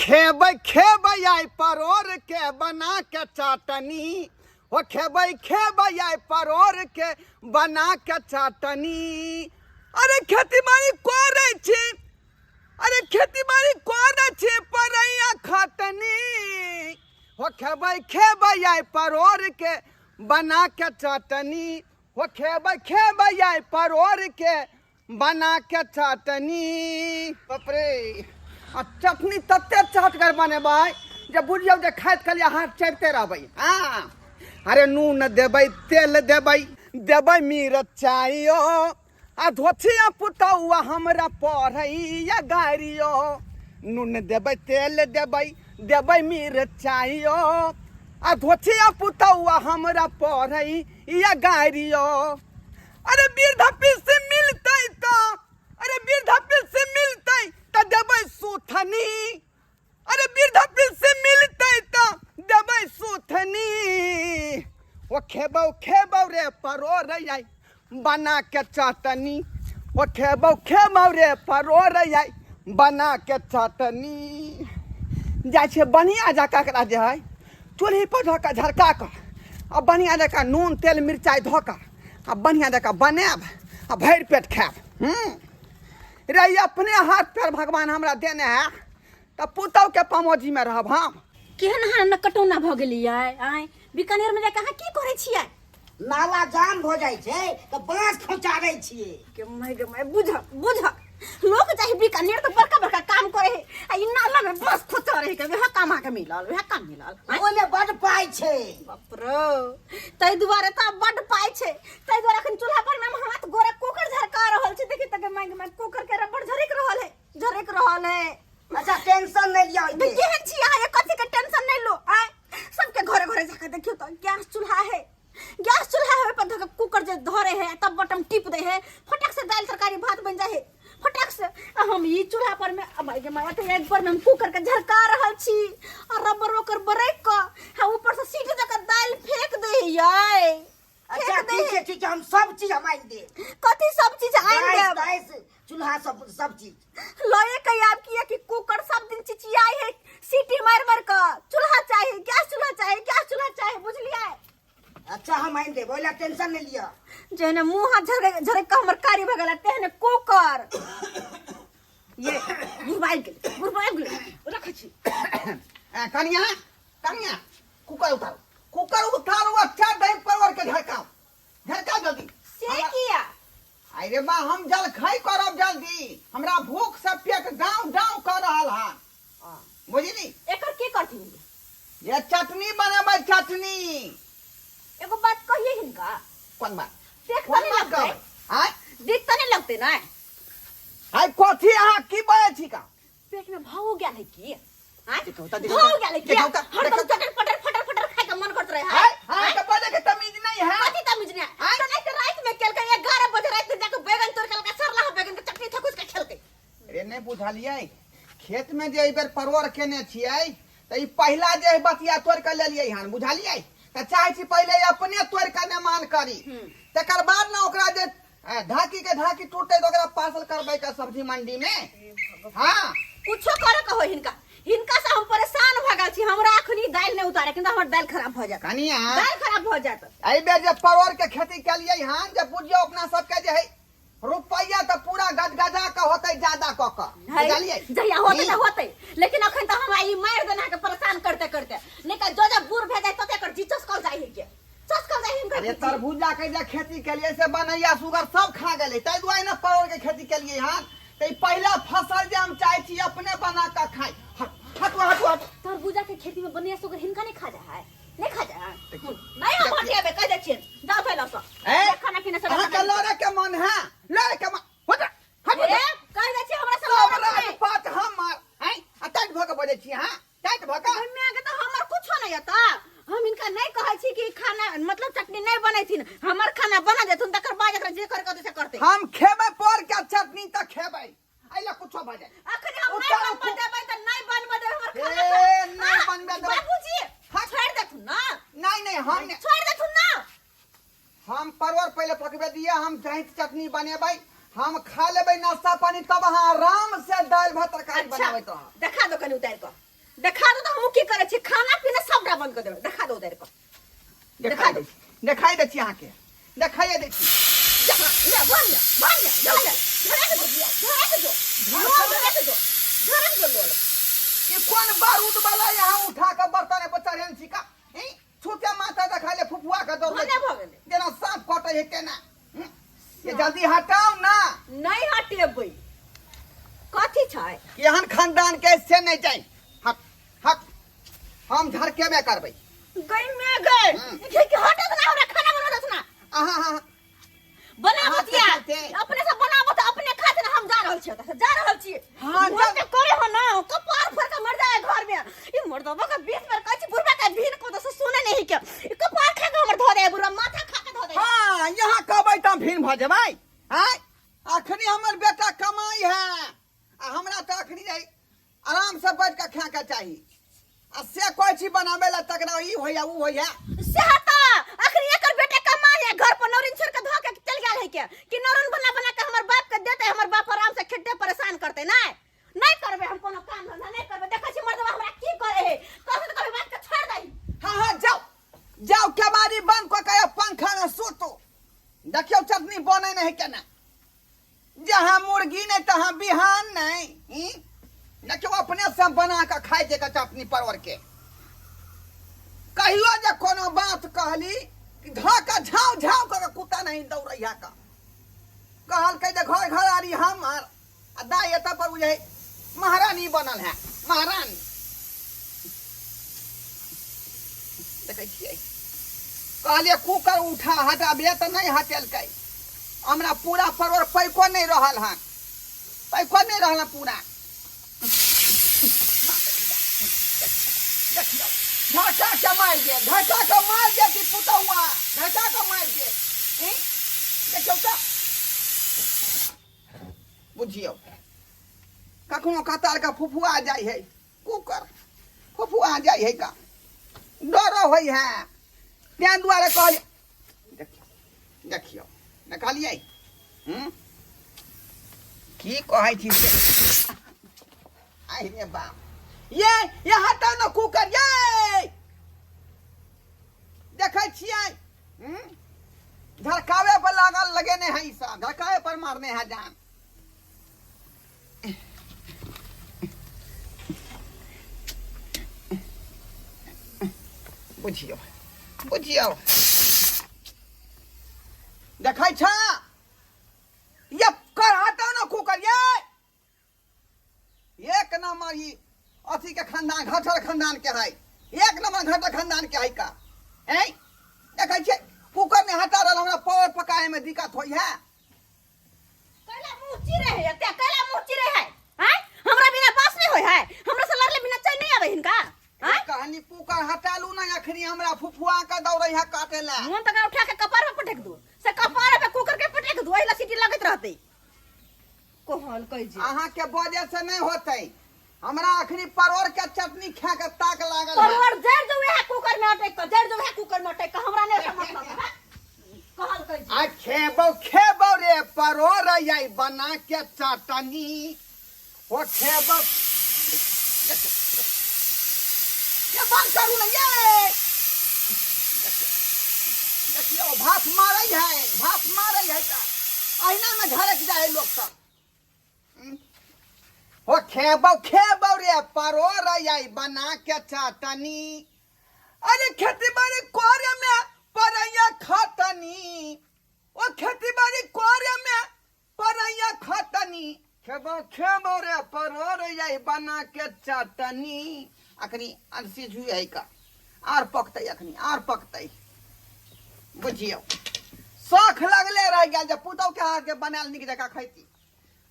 खेबै खेबै आई परोर के बना के चाटनी। हो खेबै खेबै आई परोर के बना के चाटनी। अरे खेती बाड़ी करे छी, अरे खेती बाड़ी करे छी परैया खटनी। हो खेबै खेबै आई परोर के बना के चटनी। हो खेबै खेबै आई परोर के बना के चटनी। बाप रे आ चटनी तते चहटगर बनेबै जे बुझियौ जे खाइत कलिया हाथ चढ़ते रहबै। हाँ अरे नून देबै, तेल देबै, देबै मिरचाइयो आ धोथिया पुतौआ हमरा पढ़ैया गाड़ियो। नून देबै, तेल देबै, देबै मिरचाइयो आ धोथिया पुतौआ हमरा पढ़ैया गाड़ियो। अरे वृद्धा पेंशन मिलतै तो, अरे वृद्धा पेंशन मिलतै तो देबै सुथनी। अरे वृद्धा पेंशन मिलतै तो देबै सुथनी। ओ खेबौ खेबौ रे परोर आई बना के चटनी। ओ खेबौ खेबौ रे परोर आई बना के चटनी। जाइ छै बढ़िया जकाँ एकरा जे है चूल्ही पर धऽ कऽ झरका कऽ आ बढ़िया जकाँ नून तेल मिरचाइ धऽ कऽ आ बढ़िया जकाँ बनाएब आ भरि पेट खाएब। रे अपने हाथ पैर भगवान हमरा देने है तऽ पुतौ के पमोजी में रहब हम। केहन हाल कटौना भऽ गेलियै आइ बीकानेर में जाके अहाँ की करै छियै? नाला जाम हो जाइ छै तऽ बाँस खौंचाबै छियै। के माय बुझ लोग चाहे बीकानेर तो बड़का बड़का काम करे है आ इ नाला में बस खोचा रहे के वह काम आके मिलल, वह काम मिलल। ओने बड पाइ छै। बाप रे तै दुआरे त बड पाइ छै। तै दुआरे अखन चूल्हा पर में हम हाथ गोरा कुकर झरका रहल छै। देखि तके माय कुकर के रबड़ झरक रहल है। अच्छा टेंशन नहीं लिया। केहन छी अहाँ? कथि के टेंशन नहीं लो। आय सबके घरे घरे जाके देखियो तो गैस चूल्हा है, गैस चूल्हा है पर धके कुकर जे धरे है तब बटन टिप दे है, फटक से दाल तरकारी भात बन जाए है फटक से। हम ई चूल्हा पर में अब के माया तो एक बार में हम कुकर के झरका रहल छी और रबर ओकर ब्रेक का है ऊपर से सीटी जका दाल फेंक दे है। अच्छा ठीक है हम सब चीज हम आइन दे। कथि सब चीज आइन दे? गैस चूल्हा सब चीज लए के याद किया कि कुकर सब दिन चिचियाई है सीटी मार मार का। चूल्हा चाहिए, गैस चूल्हा चाहिए, गैस चूल्हा चाहिए, बुझलिए? अच्छा हम आइन दे, बोला टेंशन नहीं लिया। जेने मुंह हाथ झरे का हमर कारी भगला तेहने कुकर ये बुरबाइल गेल रख छी। कनिया कनिया कुकर उतारो अच्छा दही परवर के झरका जल्दी से किया? अरे बा हम जल खाई करब जल्दी, हमरा भूख से पेट डाउ डाउ कर रहल है। बुझली एकर की करथि? ये चटनी बनेबै चटनी। एगो बात कहिए हिनका। कोन बात? देख त नहीं लगते आय देख त नहीं लगते ना। आय कथि अहाँ की बजै छी का? पेट में भाव हो गया है की? हां देखो भाव हो गया है की? हरदम फटर खाए का मन करत रहे है। हां के बजे के तमीज नहीं है। कथि तमीज नहीं है? तो नहीं तो रात में केल के 11 बजे रात में जाके बैगन तोड़ के सरला बैगन के चटनी थकुस के खेल के। अरे नहीं बुझलियै खेत में जे इबर परवर केने छियै त ई पहिला जे बतिया तोड़ के लेलियै हन, बुझलियै? त चाहे छी पहले अपने तोड़ के निर्माण करी, तकर बाद ना ओकरा जे ढाकी टूटे तो ओकरा पार्सल करबै का सब्जी मंडी में। हां कुछो करे कहो हिनका से हम परेशान भ गेल छी। हमरा अखनी दाल नहीं उतारे कि हमर दाल खराब भ जात। कनिया दाल खराब भ जात। एहि बेर जे परवर के खेती केलियै हन जे बुझियो अपना सबके जे है रुपया तो पूरा गजगजा के होतै ज्यादा क के, बुझलियै? जहिया होतै त होतै, लेकिन अखन त हमरा ई मार देना के परेशान करते नहीं का जो बूढ़ भे जाए तते कर जीचस कल जाई है के चस्कल जाई हिनका। अरे तरबूजा के जे खेती केलियै से बनैया सुगर सब खा गेलै, तै दुआरे न परवर के खेती केलियै हन। त पहला फसल जे हम चाहे छी अपने बना के खाई। हट तरबूजा के खेती में बनैया सुगर हिनका नहीं खा जा है, नहीं खा जा है। नहीं हम हटियाबे कह दे छियै जा फैला स खाना पीना सब के लड़े के मन है, लड़े के मन हट कह दे छियै हमरा सब सब बात हम हैं टाइट भ के बजै छी। हां टाइट भ के में आगे तो हमर कुछो नहीं आता। हम इनका नहीं कहै छी कि खाना मतलब चटनी नहीं बनैथिन, हमर खाना बना देथुन तकर बाद एकरा जे कर के से करते। हम खेबै पर के चटनी त खेबै, आइला कुछो भ जाए। अखन हम नहीं बनबै त नहीं बनबै दे हमर खाना। नहीं बनबै दे बाबूजी छोड़ देथुन ना। नहीं हम छोड़ देथुन ना। हम परवर पहले पकबे दिया, हम जाहि चटनी बनेबै, हम खा लेबै नाश्ता पानी, तब अहाँ आराम से दाल भात तरकारी बनाबै। तो देखा दो कनी उतार के करे छी खाना पीना सबटा बंद कर देबे देखा दो उधर को दिखाई दे छी अहाँ के दिखाइए दे छी जहां ले बन जा घरे के जो लो ये कौन बारूद वाला यहाँ उठा के बर्तन पर चढ़ेन छी का छूते माथा देखा ले फुफुआ का दो मने भ गेले जेना सांप कटे है केना ये जल्दी हटाओ ना नहीं हटेबै कथी छै केहन खानदान के से नहीं जाए हट हट हम झड़केबे करबै गई में गई के हटत ना हमरा खाना बनबत ना आहा बनाबत या अपने से बनाबत अपने खाते ना हम जा रहल छी हां जब करे हो ना कपार फर के मर जाए घर में ई मर्दवा का 20 बार कहै छी बुढ़वा का भीन को तो सुने नहीं के कपार खा के हमर धो दे बुढ़वा माथा खा के धो दे हां यहां कहबै त भीन भ जेबै हैं अखनी हमर बेटा कमाई है आ हमरा त अखनी जाई आराम से बैठ के खा के चाही आ से कोई चीज बनावे ला तकरा ई होया उ होया से हटा अखनी एकर बेटा कमाई है घर पर नौरिन छोड़ के धो के चल गेल है के कि नौरन बना के हमर बाप के देते हमर बाप आराम से खेते परेशान करते नहीं करबे हम कोनो काम धंधा नहीं करबे देखै छी मर्दवा हमरा की करे है कहत तो कभी बात के छोड़ दई हां जाओ केवाड़ी बंद क के पंखा में सुतो देखियो चटनी बने नहीं केना जहां मुर्गी नहीं तहां बिहान नहीं देखियो अपने से बना के खाए के चटनी परवर के कहियो जे कोनो बात कहली कि धक्का झाव कर कुत्ता नहीं दौड़ैया का कहल के जे घर आरी हमर आ दाई एत पर बुझे महारानी बनल है महारानी देखै छियै कहलिए कुकर उठा हटाबे त नहीं हटेलकै हमरा पूरा परवर पैको नहीं रहल हन पैको नहीं रहल पूरा ढाका के मार दे कि पुतौआ ढाका के मार दे देखियो त बुझियो कखनो कतार का फुफुआ जाय है कुकर फुफुआ जाय है का डरो होई है त्या दुआरे कहलिए देखियो निकालिए की कहै छी से आई रे बाप ये हटा न कुकर ये देखै छियै धड़कावे पर लागल लगेने है ई सब धड़कावे पर मारने है जान बुझियो देखै छ ये कर हटा न कुकर ये एक नंबर ही अथी के खानदान घटर खानदान के है एक नंबर घटर खानदान के है का हैं देखै छै कुकर ने हटा रहल हमरा पावर पकाए में दिक्कत होई है कैला मुंह चिरे है ते कैला मुंह चिरे है हैं हमरा बिना बास नहीं होय है हमरा से लड़ले बिना चैन नहीं आवे हिनका हैं कहानी कुकर हटालू ना अखनी हमरा फुफुआ का दौड़ै है काटे ला मन तक उठा के कपार पे पटक दो से कपार पे कुकर के पटक दो एला सीटी लगत रहते कोहल कह जे अहाँ के वजह से नहीं होतै हमरा अखनी परवर के चटनी खा के ताक लागल है परवर जड़ जो है कुकर में अटक के हमरा ने समझ कहल कह जे आ खेबो रे परवर आई बना के चटनी ओ खेबो ये बंद करू ना ये देखियो भाप मारै है का आईना में झलक जाए लोग सब हो खेबो रे परवर आई बना के चटनी अरे खेती बाड़ी कोरे में परैया खटनी ओ खेती बाड़ी कोरे में परैया खटनी खेबो रे परवर आई बना के चटनी अखनी अंसी जुई है का आर पकतै अखनी आर पकतै बुझियो शौख लगले रह गया जब पुतौ के हाथ के बनाल निक जका खैती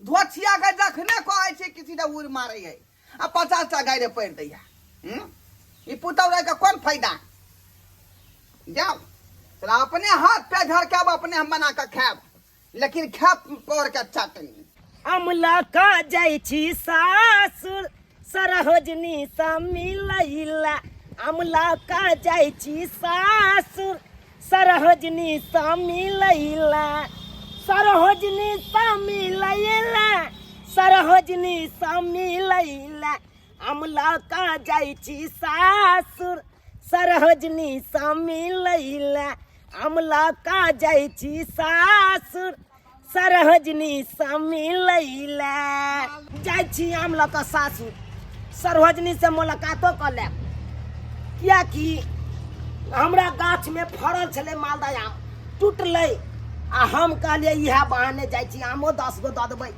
धोछिया के जखने कहै छै किसी द उड़ मारै है आ 50 टा गाय रे पड़ दैया ई पुतौ रह के कोन फायदा जाओ चला अपने हाथ पे झड़काब अपने हम बना के खाब लेकिन खाब पर के चटनी अमला का जाय छी सासुर सरहजनी सा मिलैला अमला का जाय छी सासुर सरहजनी सा मिलैला सरहजनी सा मिलैला सरहजनी सा मिलैला आम लौका जाइ छी सासुर सरहजनी सा मिलैला आम लौका जाइ छी सासुर सरहजनी सा मिलैला जाइ छी आम लौका सासुर सरहजनी से मुलाकातो कर लेब कियाकि हमरा गाछ में फड़ल छलै मालदह आम टूटलै आ हम कहलिए इएह बहाने जाइ छी आमो 10 गो दऽ देबै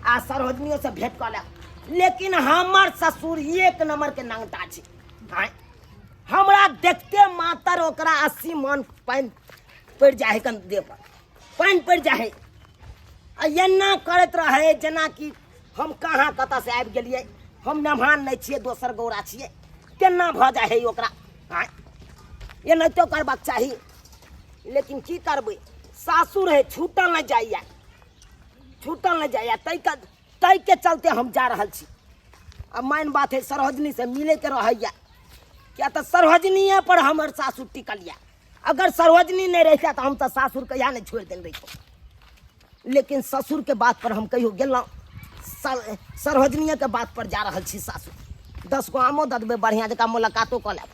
आ सरहजनियो से भेंट कऽ लेब लेकिन हमर ससुर एक नंबर के नंगटा छै आँय हमरा देखते मातर ओकरा 80 मन पानि पड़ि जाइ है कन देह पर पानि पड़ि जाइ है आ एना करैत रहे जेना कि हम कहाँ कतऽ से आबि गेलियै हम नमहान नहीं छियै दोसर गौरा छियै केना भऽ जाइ है ओकरा आँय एनाहितो करबाक चाही लेकिन की करबै सासुर है छूटल नहीं जाइए तै के चलते हम जा रहल छी अब माइन बात है सरहजनी से मिले के रहैया क्या तो सरहजनिए पर हमर सासुर टिकल या अगर सरहजनी नहीं रहता तो हम तो सासुर कहिया नहीं छोड़ देल रहितो लेकिन ससुर के बात पर हम कहियो गेलहुँ सरहजनिए के बात पर जा रहल छी सासुर 10 गो आमो दऽ देबै बढ़िया जकाँ मुलाकातो कऽ लेब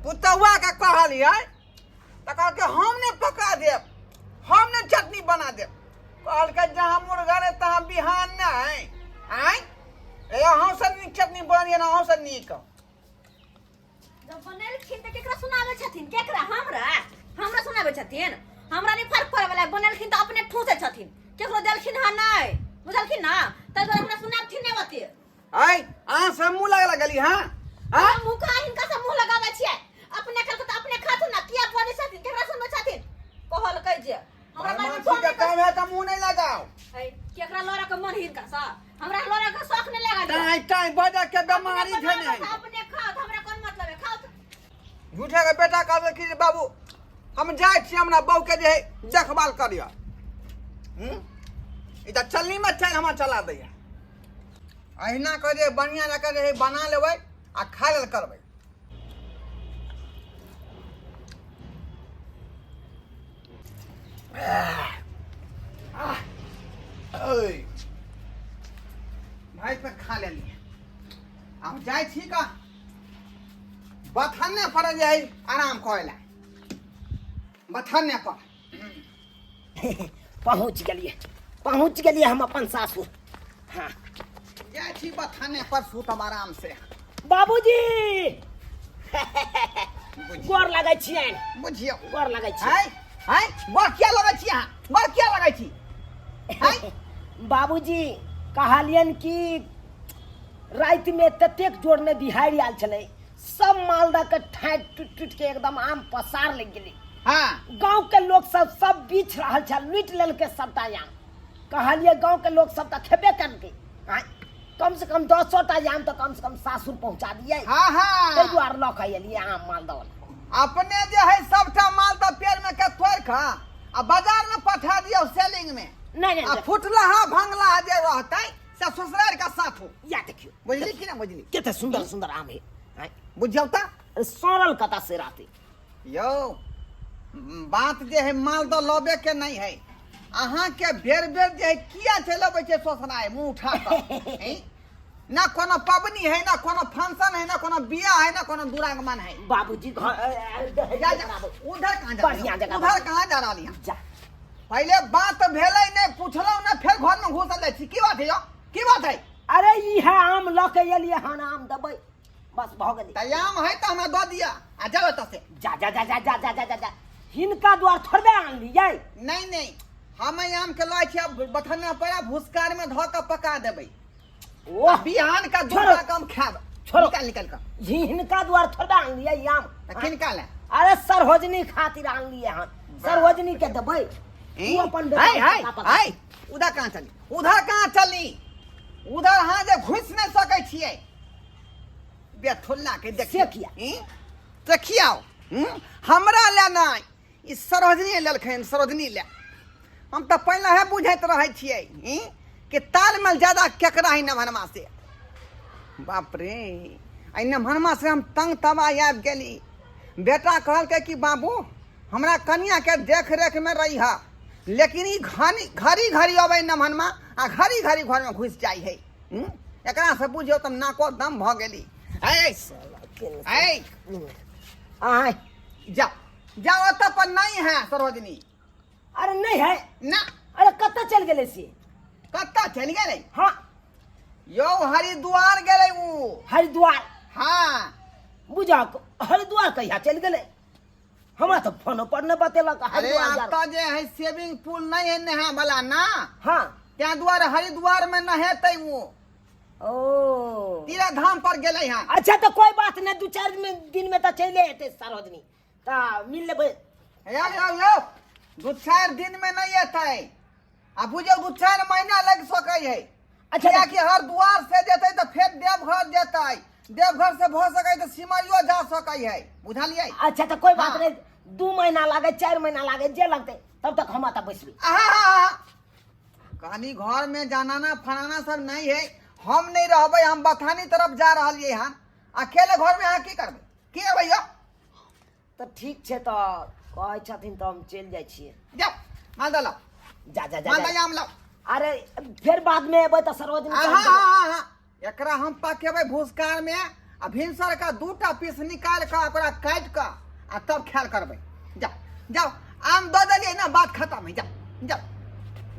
पुतौआ के कहलिए तो कहलके हम नहीं पका देब हम नहीं चटनी बना देब कहलके जहाँ मुर्गा रहे तहाँ बिहान नहीं आय अहाँ से नीक चटनी बनिए ना अहाँ से नीक जब बनेलखिन त केकरा सुनाबै छथिन केकरा हमरा सुनाबै छथिन हमरा नहीं फर्क पड़े वाला बनेलखिन त अपने ठूसे छथिन केकरो देलखिन ह नहीं बुझलखिन ना त जरा हमरा सुनाबथिन नहीं बते आय अहाँ से मुंह लगा लगली हां हां मुंह का हिनका से मुंह लगाबै छियै अपने करके त अपने खाथु ना किया बने छथिन केकरा सुनबै छथिन कहल कह जे हमरा बारे में ठीक है काम है त मुंह नहीं लगाओ है केकरा लड़ा के मन हिनका सा हमरा लड़ा के शौक नहीं लगा टाइ टाइ बजा के बीमारी धने है अपने खाओ हमरा कोन मतलब है खाओ झूठे के बेटा कहल कि बाबू हम जाय छी हमरा बहू के जे देखभाल करियो ई त चलनी में चल हम चला दैया अहिना करे बढ़िया जका जे बना लेबै आ खाय लेल करबै भाई पे खा लेलिए अब जाय छी का बथाने पर जे आराम करेला बथाने पर पहुँच गेलिए हम अपन सासुर हाँ जाय छी बथाने पर सुतब आराम से बाबूजी गोर लगै छियनि बुझियो गोर लगै छी हाय हाय गोर क्या लगै छी अहाँ गोर क्या लगै छी हाय बाबूजी कहलियन कि रात में ततेक जोर में बिहाड़ि आयल छलै सब मालदह के ठाट टूट के एकदम आम पसार लग गेलै हाँ गांव के लोग सब बीछ रहल छल लूट लेलकै सबटा आम कहलिए गांव के लोग सब त खेबे करके कम से कम 10टा आम तो कम से कम सासुर पहुंचा दिए हाँ हाँ ताहि दुआरे लऽ के एलिए आम मालदह अपने जे है सबटा मालदह पेड़ में के तोड़ खा आ बाजार में पठा दियो सेलिंग में नहीं आ फुटला भंगला जे रहतै से ससुराल का साथ हो या देखियो बुझली कि ना बुझली कते सुंदर सुंदर आम है बुझियो त सरल कता से रहते यो बात जे है मालदह लबे के नहीं है अहाँ के बेर बेर जे है किया चलबै छै ससुराल मुंह उठा के ना कोनो पबनी है ना कोनो फंक्शन है ना कोनो बियाह है ना कोनो दुरागमन है बाबूजी उधर कहाँ जा बढ़िया जगह उधर कहाँ जा रही जा पहले बात भेलै नहीं पूछलो ना फिर घर में घुसल जाइ छी की बात है यो की बात है अरे ई है आम लऽ के एलिए हन आम देबै बस भऽ गेलै तयाम है तो हमरा दऽ दिया आ जाओ त से जा जा जा जा जा जा जा जा जा हिनका द्वार थोड़बे आनलियै नहीं नहीं हम आम के लै छी अब बथन्ना पड़ा भूसकार में धो के पका देबै ओह बिहान का छोड़ो। दूसरा काम खाब छोड़ो। निकाल निकाल कर हिनका द्वार थोड़बे आनलियै आम किनका ले अरे सरहोजनी खातिर आनलियै हन सरहोजनी के देबै तू अपन बेटा हाय हाय पका पका। हाय उधर कहाँ चली उधर हाँ जे घुस नहीं सकै छियै बेथुल्ला के देखिए से किया? तो खियाओ हमरा ले नहीं ई सरोजनी लेलखिन सरोजनी ले हम तो पहले है बुझैत रहे छियै कि तालमेल ज्यादा केकरा है नमहरमा से बाप रे आई नमहरमा से हम तंग तबाह आबि गेली बेटा कहलकै कि बाबू हमरा कनिया के देख रेख में रही है लेकिन ई घड़ी घड़ी अबै नमहनमा आ घड़ी घड़ी घर में घुस जाइ है एकरा से बुझियो तुम नाको दम भ गेली ऐ ऐ आय जा जाओ त पर नहीं है सरोजनी अरे नहीं है ना अरे कत्ता चल गेले से कत्ता चल गेलै हाँ यो हरिद्वार गेलै उ हरिद्वार हाँ बुझा हरिद्वार कहिया चल गेले हमरा तो फोन पर न बतेलक अरे हरिद्वार जा आता जे है स्विमिंग पूल नहीं है नहा वाला ना हाँ त्या द्वारे हरिद्वार में नहेतै उ ओ तीर्थ धाम पर गेलै हैं अच्छा तो कोई बात नहीं 2-4 दिन में तो चले हेते सरोजनी ता मिल लेबै यो 2-4 दिन में नहीं एतै आ बुझो 2-4 महीना लग सकै है अच्छा किया कि हरिद्वार से जेतै तो फिर देवघर जेतै देवघर से भ सकै तो सिमरियो जा सकै है बुझलियै अच्छा तो कोई बात हाँ। नहीं 2 महीना लागे 4 महीना लागे जे लगते तब तक हम आता बैसबी कहानी घर में जानाना फनाना सब नहीं है हम नहीं रहबै हम बथानी तरफ जा रहलियै हन अकेले घर में अहाँ की करबै की है भैया तो ठीक छे तो कहै छथिन तो हम चल जाय छियै जाओ मालदा लो जा जा जा, मालदा जा। आम लो अरे फिर बाद में एबै तो सरोजनी हाँ चल हाँ जेबै। हाँ हाँ एकरा हम पकेबै भूसकार में आ भिनसर का 2टा पीस निकाल के ओकरा काट के आ तब खायल करबै जाओ जाओ आम दो देलियै ना बात खत्म है जाओ जाओ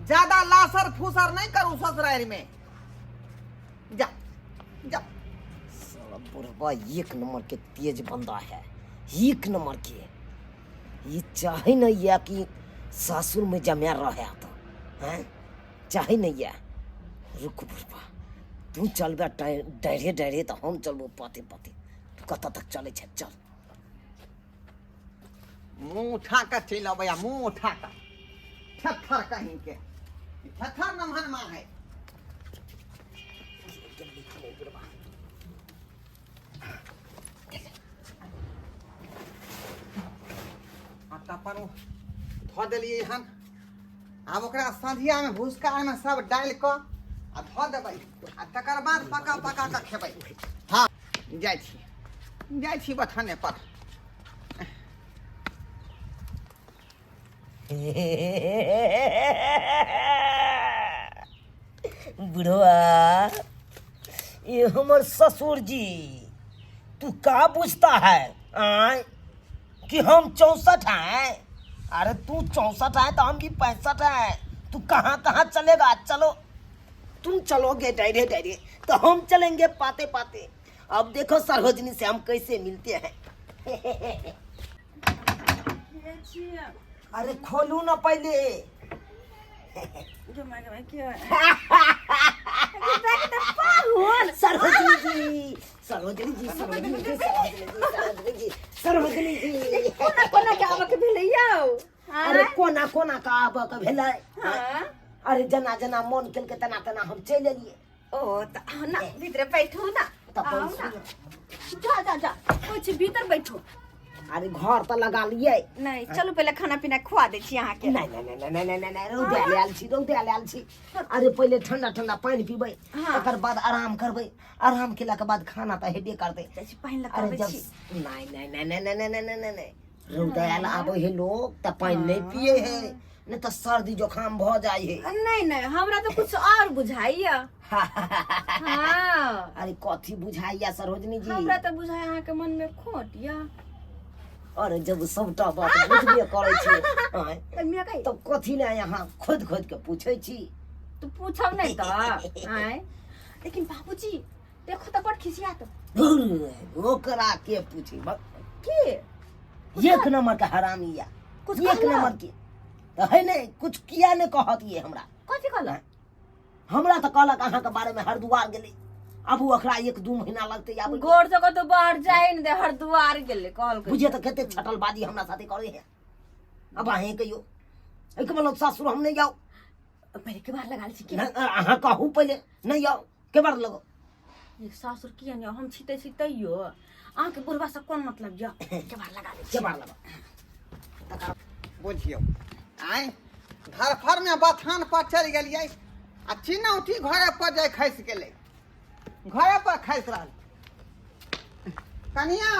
ज्यादा लासर फूसर नहीं करू ससुराल में जाओ जाओ साला बुढ़वा 1 नंबर के तेज बंदा है 1 नंबर के ये चाहे नहीं है कि सासुर में जमे रहे तो हैं चाहे नहीं है रुक बुढ़वा तू चलबे डरे डरे तो हम चलबो पते पते तू कत तक चले छे चल मुंह उठा कर चलो भैया मुंह उठा कर थर कहीं के थर नमहन माँ है आटा पर धो देलियै हन आब ओकरा संधिया में भूसका में सब डाल के आ धो देबै आ तकर बाद पका पका के खेबै हाँ जाइ छी बथाने पर बुढ़वा ये हमर ससुर जी तू का पूछता है आय कि हम 64 हैं अरे तू 64 है तो हम भी 65 है तू कहाँ कहाँ चलेगा चलो तुम चलोगे डरे डरे तो हम चलेंगे पाते पाते अब देखो सरोजनी से हम कैसे मिलते हैं अरे खोलू ना पहले सरोजनी जी सरोजनी जी सरोजनी जी सरोजनी जी सरोजनी जी कोना के आबे के भेलैया अरे कोना कोना का आबे के भेलै अरे जना जना मन केल के तना तना हम चल एलिए ओ त ना भीतर बैठो ना तब आओ ना जा जा जा कुछ भीतर बैठो अरे घर तो लगा लिए नहीं चलो पहले खाना पीना खुआ दे छी अहाँ के नहीं नहीं नहीं नहीं नहीं नहीं नहीं रौदे लाल छी रौदे लाल छी अरे पहले ठंडा ठंडा पानी पीबै हाँ। ओकर बाद आराम करबै आराम केला के बाद खाना तो हेबे करतै जैसे पहन अरे लगाबै जब छी नहीं नहीं नहीं नहीं नहीं नहीं नहीं नहीं नहीं रौदे आल आबै है लोग त पानी नहीं पिए है नहीं तो सर्दी जुकाम भ जाय है नहीं नहीं हमरा तो कुछ और बुझाइया हाँ अरे कथी बुझाइया सरोजनी जी हमरा तो बुझाय अहाँ के मन में खोट या अरे जब सबटा बात बुझबे करै छी आय, कन्या कही तब कथी ले यहाँ खोद खोद के पूछै छी तू पूछब नहीं तो आय लेकिन बाबूजी देखो तो बड़ खिसिया तो धुर, ओकरा के पूछी के 1 नंबर का हरामी या कुछ 1 कहला? नंबर के तो है नहीं कुछ किया नहीं कहत ये हमरा कथी कहला हमरा तो कहलक अहाँ के बारे में हरिद्वार गेले अब ओकरा 1-2 महीना लगते आबे गोर जगह तो बाहर जाए न दे हरिद्वार गेले कहल के बुझे तो कते छटलबाजी हमरा साथे करे है अब अहें कहियो एक मतलब सासुर हम नहीं जाओ पहले के बार लगाल छी के अहाँ कहू पहले नहीं जाओ के बार लगो ये सासुर किया नहीं हम छिते यो अहाँ के बुढ़वा से कोन मतलब जा के बार लगा ले के बार लगो बुझियो आय घर फर में बथान पर चल गेलियै आ चिन्हौटी घरे पर जाय खसि गेलै घरे पर खसि रहल कनिया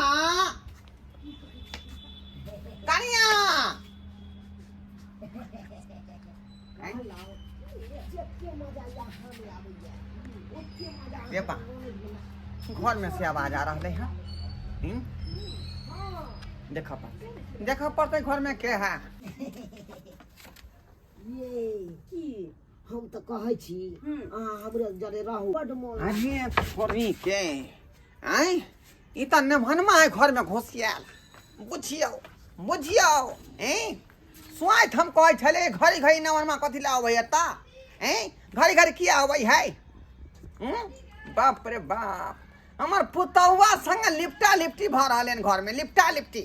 कनिया ये बा घर में से आवाज आ रहा है। देखा पड़ते घर में के है। ये की हम तो कहै छी हमरे जरे रहू बड मोन अरे छोरी के आई ई त नमहनमा है घर में घोसियाल बुझियो स्वात हम कहै छले घड़ी घड़ी नमहनमा कथि ला आबै एता घड़ी घड़ी किया आबै है। बाप रे बाप हमर पुतौवा संग लिपटा लिपटी भ रहलेन घर में लिपटा लिपटी।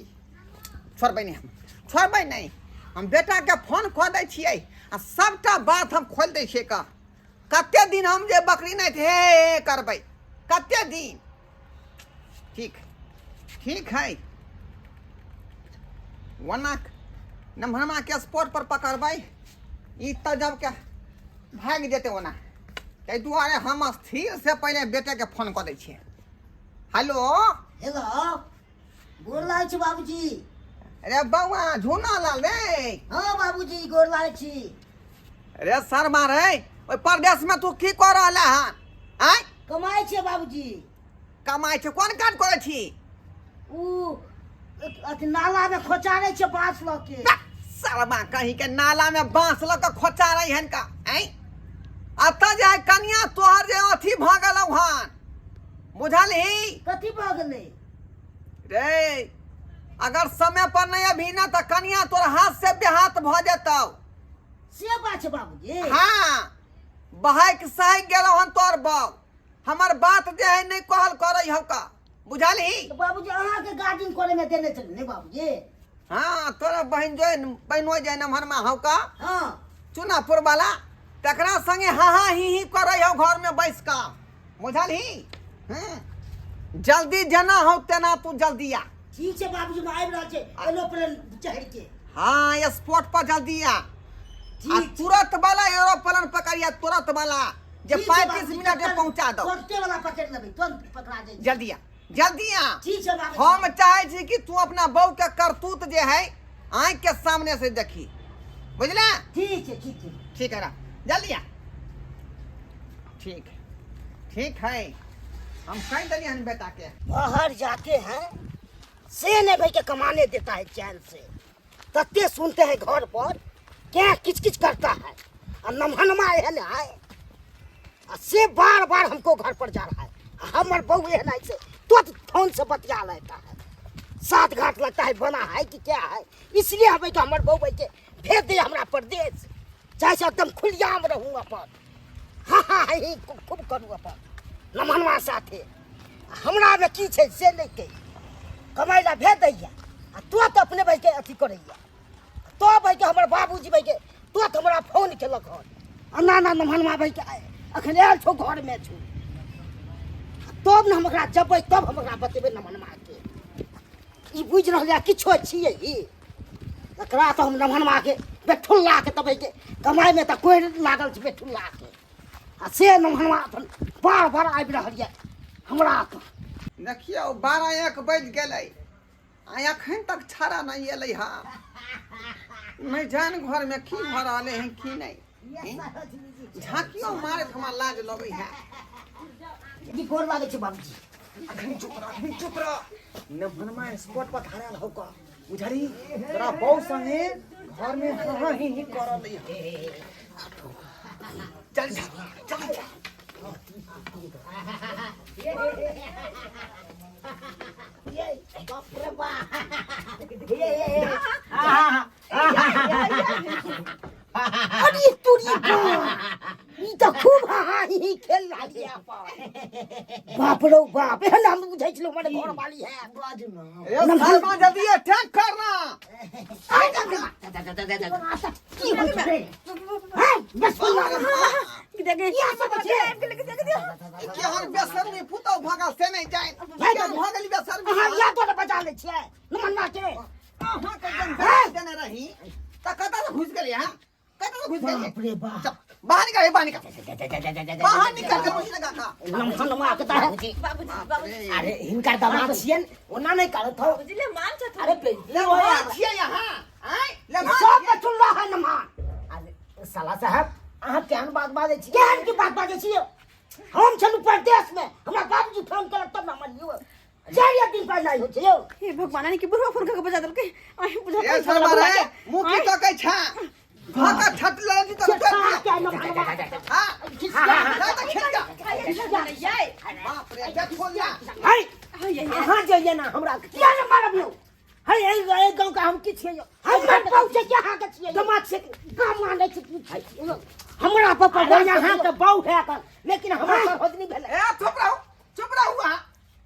छोड़बै नहीं हम बेटा के फोन कऽ दै छियै आ सबटा बात हम खोल दै छियै। कते दिन हम जे बकरी नहीं थे करबै कते दिन। ठीक है वना नम्हरमा के स्पॉट पर पकड़बै ई त जब के भाग जेते ओना ताहि दुआरे हम स्थिर से पहले बेटे के फोन कऽ दै छियै। हेलो हेलो गोर लागै छी बाबूजी। अरे बउआ झूना लाल रे। हाँ बाबूजी गोर लागै छी। अरे सर मारे ओइ परदेश में तू की कर रहला हन आय कमाई छै बाबूजी। कमाई छै कोन काज करे छी। ऊ अथी नाला में खोचारे छै बांस ल के। सरबा कहीं के नाला में बांस ल के खोचारे हन का आय अत जाय कनिया तोहर जे अथी भ गेलौ हन बुझलही। कथी भ गेलै रे अगर समय पर नहीं अभी ना तो कनिया तोर हाथ से बेहाथ भ जेतौ। से बात छै बाबूजी। हाँ बहाइक सही गेलो हन तोर बाऊ हमर बात जे है नहीं कहल करई हौ का बुझलही। तो बाबूजी अहाँ के गार्डिंग करे में देने चल ने बाबूजी। हाँ तोरा बहनो जे नम्हरमा हौ का हाँ चुनापुर वाला तकरा संगे हाँ ही करई हौ घर में बैस का बुझलही। जल्दी जना हो तेना तू जल्दी आ। ठीक छै बाबूजी मैं आबि रहल छै एरोप्लेन चढ़ के। हाँ स्पॉट पर जल्दी आ ठीक तुरंत वाला एरोप्लेन पकड़िया तुरंत वाला जे 35 मिनट में पहुंचा दो। तुरंते वाला पकड़ लेबै तुरंत पकड़ा जाए। जल्दी आ ठीक छै बाबूजी। हम चाहे छी कि तू अपना बहू के करतूत जे है आँख के सामने से देखी बुझला। ठीक है ठीक है जल्दी आ। ठीक है हम कह दिलिए हन बेटा के बाहर जाते हैं से ने भाई के कमाने देता है चैन से। तत्ते सुनते हैं घर पर क्या किच किच करता है और नमहनमा है ना से बार बार हमको घर पर जा रहा है। हमार बहू है ना से तो फोन से बतिया लेता है साथ घाट लगता है बना है कि क्या है। इसलिए हमें तो हमारे बहू के भेज दे हमारा परदेश चाहे से एकदम खुलियाम रहूँ अपन। हाँ ही खूब करूँ अपन नमहनमा साथे हमरा में की छै से नहीं के कमाई ला भेज दैया तो अपने भाई के अथी करैया तो भाई के हमर बाबूजी भाई के तो हमरा फोन केलक हन ना नमहनमा भाई के अखन आयल छौ घर में छौ तब न हमरा जबै तब हमरा बतेबै नमहनमा के ई बुझ रहलिया किछो छियै ई एकरा तो हम नमहनमा के बेठुल्ला के तबै के कमाई में त कोई लागल छै बेठुल्ला के से नमहनमा अपन बार बार आबि रहलिया हमरा तो देखियो 12-1 बज गेलै अखन तक छाड़ा नहीं एलै हा नहीं जान घर में की भ रहले हैं की नहीं झांकियो मारे हमरा लाज लगै है। ई गोर लागे छै बाबूजी। अखन चुप रह नमहनमा स्पॉट पर खड़ा हो का बुझरी तोरा बहु संगे घर में हाँ ही करल है। चल बाप रे बाप अरे तोरी ई त खूब ही खेल रही है बाप रे बाप एहन हम बुझै छलौ हमर घर वाली है बाज ना नमहरमा जल्दी अटैक करना की हो रे हैं बस देखे ये सब छै केहन बेशर्मी पुतौ भगल से नहीं जाए केहन भगल बेशर्मी हां या तो बचा ले छियै नमहनमा के अहाँ के जन देने रही त कतऽ से घुस गेलिए हां कतऽ से घुस गेलिए बाप रे बाप बाहर निकल के मुझे लगा का नमहनमा के त बाबूजी अरे हिनकर दमाद छियन ओना नहीं करत हो ले मान छ अरे ले मार छिए यहाँ आय ले सब पे चुल रहा है नमान अरे साला साहब अहाँ केहन बात बाजै छी केहन की बात बाजै छी हम चलू परदेश में हमरा बाबूजी फोन करब तब ना मानियो जाइए दिन पर नहीं हो छै यौ हे भगवान ने की बुढ़वा फोन करके बजा देलकै आई बुझा ए शर्मा रे मुंह की तो कह छा भाका छट लगी तो क्या नमहनमा हां जा तो खिच जा बाप रे जा खोल जा हाय कहां जाइए ना हमरा क्या न मारब यौ हाय ए गांव का हम की छियै यौ हम पहुंचे क्या हां के छियै दमाद से काम माने छै हमरा पापा यहाँ के बहु है कर लेकिन हमरा पर होद नहीं भेले ए चुप रहो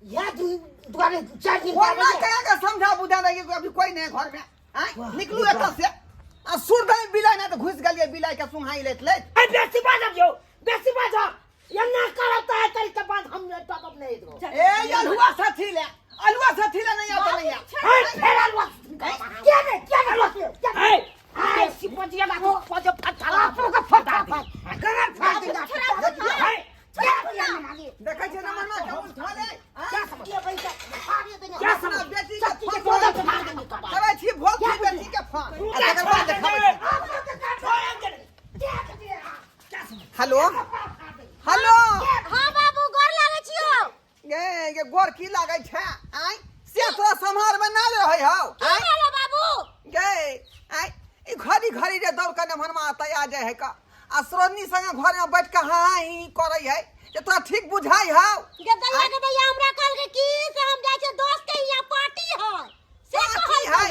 या दुआरे 4 दिन फोन ना कहेगा समझा बुझा देगी अभी कोई नहीं घर में हां निकलू एत से आ सुरदाई बिलाई ना तो घुस गेलिए बिलाई के सुहाई लेत ले ए बेसी बाजब यौ बेसी बाजब यन्ना करता है कल के बाद हम टॉप नहीं दो ए अलुआ साथी ले नहीं आता नहीं हाय फेर अलवा क्या ने क्या हाय सिपजिया ना तो पजो फटला आपको फटा गरर फाड़ देगा हाय देखै छै ना मन्ना के उठा ले क्या समझिए भाई क्या समझ बेटी के फोन करे छी भोल छी बेटी के फोन आ तकर बाद देखाबै हेलो हां बाबू गोर लागै छियो ये गोर की लागै छै आइ से तोरा सम्हार में ना रहै हौ की भेलै बाबू गे आइ ई घड़ी रे दौड़ के नमहरमा आते आ जाय है का आ सरोनी संगे घर में बैठ के हाई करै है जे तोरा ठीक बुझाई हौ के दैया हमरा कहल के की से हम जाय छै दोस्त के यहाँ पार्टी है से कहल है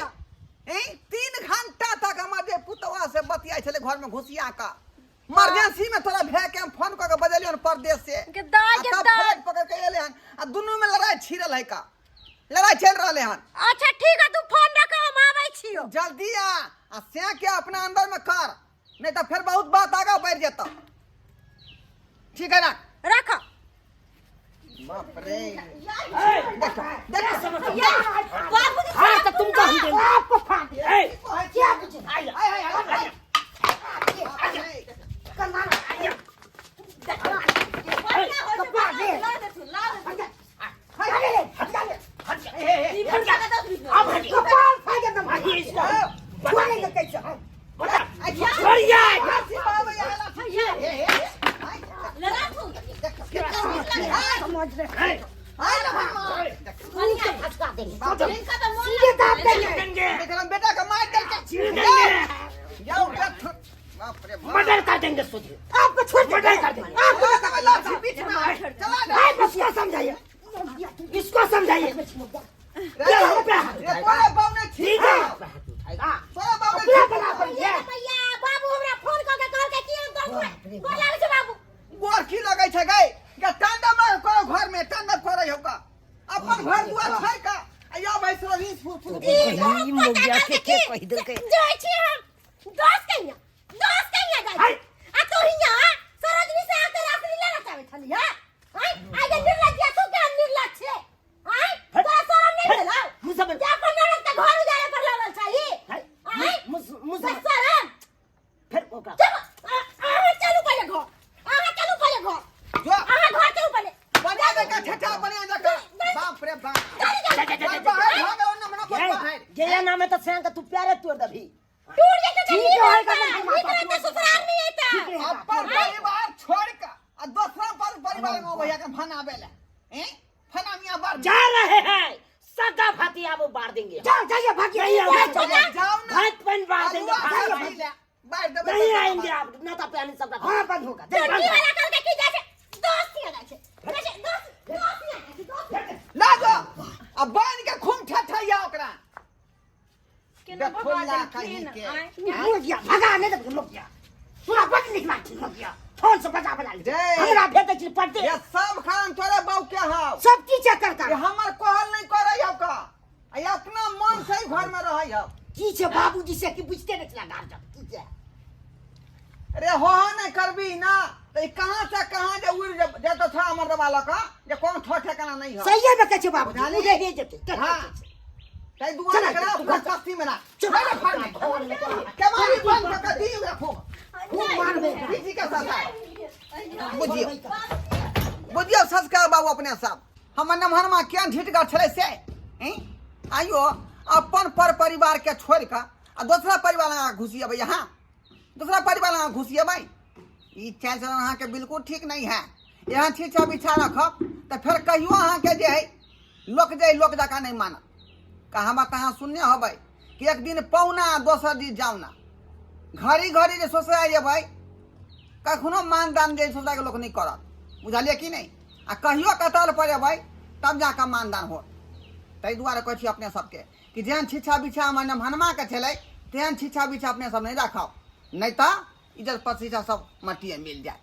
ए 3 घंटा तक हमर जे पुतवा से बतियाई छले घर में घुसिया का इमरजेंसी में तोरा भे के हम फोन क के बजेलियन परदेश से के दाई फ्लाइट पकड़ के एले हन आ दुनू में लड़ाई छिरल है का लड़ाई चल रहले हन अच्छा ठीक है तू फोन रख हम आबै छियो जल्दी आ से के अपना अंदर में कर नहीं तो फिर बहुत बात आगा बढ़ जाता ठीक है ना रख बाप रे देख समझ बाबू हां तो तुम तो हम देंगे आपको फाड़ दे ए क्या कुछ हाय करना आया बेटा का मार मर्डर कर देंगे सोचिए आपको छोड़ मर्डर कर देंगे बस क्या समझाइए इसको समझाइए ठीक है बाबू हमरा फोन क के कहल के की हम गोर लागै छै बाबू गोर की लगै छै गै के टांडा में को घर में टांडा करे हो का अपन घर दुआर छै का या भाई सही ई मोगिया के कह दे के जाय छी हम दोस्त कहिया गई आ तो हिया सरोजनी से आके रात्रि लेना चाहे छली हां आगे निर्लज्ज तू के निर्लज्ज छे हां तोरा शरम नहीं भेला मुसब क्या अपन नरक के घर उजाड़े पर लागल छही हां मुसब शरम फिर ओका आहा चलू पहले घर जो आहा घर चलू पहले बना दे का ठठा बना दे का बाप रे बाप ये नाम है तो सेंग तू प्यारे तोड़ दभी टूट जैसे ठीक है इतना तो ससुराल नहीं आता अपन परिवार छोड़ के आ दूसरा परिवार में भैया के फना बेला हैं फना मियां बार जा रहे हैं सदा भातिया वो बार देंगे जाओ जाइए भागिए जाओ ना भात बन बार देंगे बार दे नहीं आएंगे आप नाता प्यानी सब हां बंद होगा चोटी वाला कल के की जाए दोस्त ही लगा छे दोस्त ही लगा छे ला जा अब बांध के खून ठठैया ओकरा देखो ला कहीं के मुझिया भगा नहीं तो मुझिया पूरा बच निकला मुझिया फोन से बजा बजा जय। हमरा भेटे छी पड़ते ये सब खान तोरे बाऊ के हाव सब की करता ये हमर कहल नहीं करे हो का आ अपना मन से ही घर में रहै हो की छे बाबूजी से की बुझते नहीं चला गार जब की छे अरे हो नहीं करबी ना तो कहां से कहां जे उड़ जे तो था हमर वाला का जे कौन ठो ठिकाना नहीं हो सही है बके छे बाबूजी बुझा मुझे दे देते हां तै दुआ चला, करा चला, कस्ती में ना चल के मारी बंद कर दी रखो खूब मार दे किसी के साथ बुझियो संस्कार बाबू अपने सब हमर नमहरमा क्या ढिटगर छले से हैं आइयो अपन परिवार के छोड़ के आ दूसरा परिवार लगा घुसिए भाई यहाँ दूसरा परिवार लगा घुसिए भाई ई चाल चलन अहाँ के बिल्कुल ठीक नहीं है यहाँ छीछा बिछा रखब तो फिर कहियो अहाँके जे है लोक जका नहीं मानत। कहाँ कहाँ सुनने हबै कि एक दिन पौना दोसर दिन जाउना, घड़ी घड़ी जे सोचै जेबै कखनो मानदान जे सोचै के लोक नहीं करत, बुझलिए कि नहीं। आ कहियो कतल पर जेबै तब जाके मानदान हो। ताहि दुआरे कहै छी अपने सबके कि जेहन छीछा बिछा माने हनुमा के छलै तेहन छीछा बिछा अपने सब नहीं राखब, नहीं तो इज्जत प्रतिष्ठा सब मटिए मिल जाए।